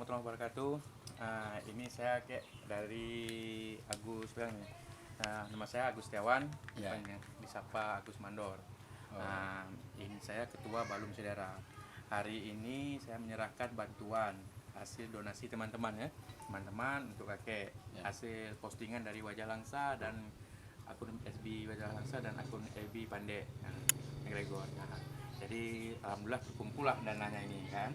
warahmatullahi wabarakatuh. Ini saya dari Agus bilang nih. Nama saya Agus Setiawan, disapa Agus Mandor. Ini saya Ketua Balum Saudara. Hari ini saya menyerahkan bantuan hasil donasi teman-teman ya, teman-teman untuk kakek, hasil postingan dari Wajah Langsa dan akun SB Wajah Langsa dan akun FB Pandai Gregor. Jadi alhamdulillah terkumpul lah dananya ini kan.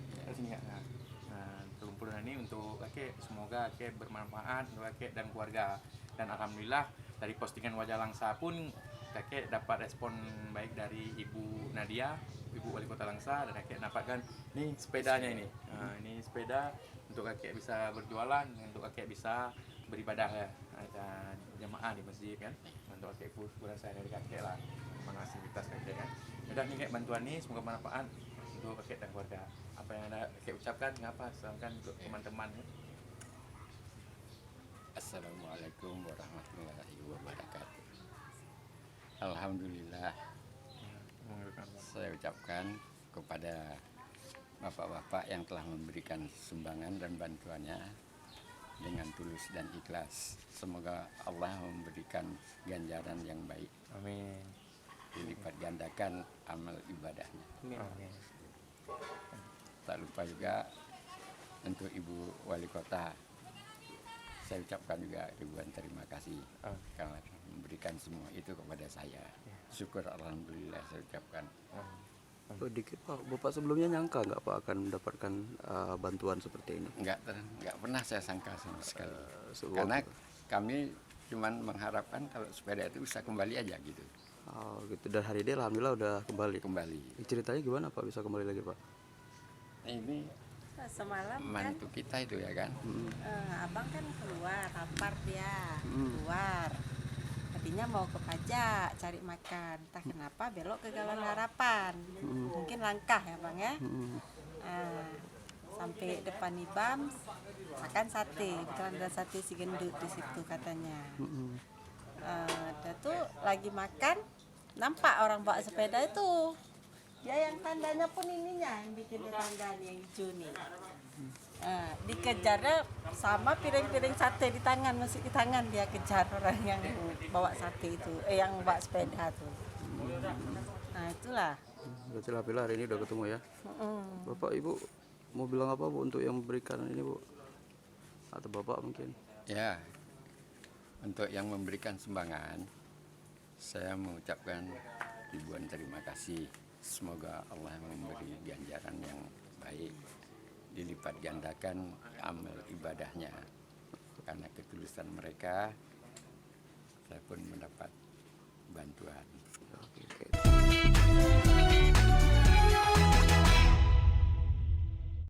Terkumpul ini untuk kakek, semoga kakek bermanfaat untuk kakek dan keluarga. Dan alhamdulillah dari postingan Wajah Langsa pun kakek dapat respon baik dari Ibu Nadia, Ibu Wali Kota Langsa, dan kakek dapatkan ini sepedanya ini. Ini sepeda untuk kakek bisa berjualan, untuk kakek bisa beribadah ya, dan jamaah di masjid kan, untuk kakek pun saya dari kakek lah, mengaktivitas kakek kan. Udah nih kayak bantuan ini semoga bermanfaat untuk kakek dan keluarga. Apa yang ada kakek ucapkan, ngapa salamkan untuk teman-teman ya. Assalamualaikum warahmatullahi wabarakatuh. Alhamdulillah, saya ucapkan kepada bapak-bapak yang telah memberikan sumbangan dan bantuannya dengan tulus dan ikhlas. Semoga Allah memberikan ganjaran yang baik. Amin. Dilipat gandakan amal ibadahnya. Amin. Tak lupa juga untuk Ibu Wali Kota, saya ucapkan juga ribuan terima kasih karena memberikan semua itu kepada saya. Syukur alhamdulillah saya ucapkan. Dikit Pak, Bapak sebelumnya nyangka nggak Pak akan mendapatkan bantuan seperti ini? Nggak pernah saya sangka sama sekali. Karena kami cuman mengharapkan kalau sepeda itu bisa kembali aja gitu. Oh gitu, dan hari ini alhamdulillah udah kembali. Ceritanya gimana Pak bisa kembali lagi Pak? Ini semalam mantu kan kita itu ya kan. abang kan keluar, lapar dia keluar. Tadinya mau ke pajak cari makan, entah kenapa belok ke Galang Harapan. Mungkin langkah ya bang ya. Sampai depan Ibam makan sate, kebetulan ada sate si gendut di situ katanya. Dia tuh lagi makan, nampak orang bawa sepeda itu. Dia yang tandanya pun ininya yang bikin dia tanda yang hijau nih. Dikejarnya sama piring-piring sate di tangan, masih di tangan dia kejar orang yang bawa sate itu, yang bawa sepeda tuh. Nah itulah. Berarti alhamdulillah hari ini udah ketemu ya. Bapak Ibu mau bilang apa Bu untuk yang memberikan ini Bu? Atau Bapak mungkin? Ya, untuk yang memberikan sumbangan, saya mengucapkan ribuan terima kasih. Semoga Allah memberi ganjaran yang baik, dilipat gandakan amal ibadahnya. Karena ketulusan mereka, saya pun mendapat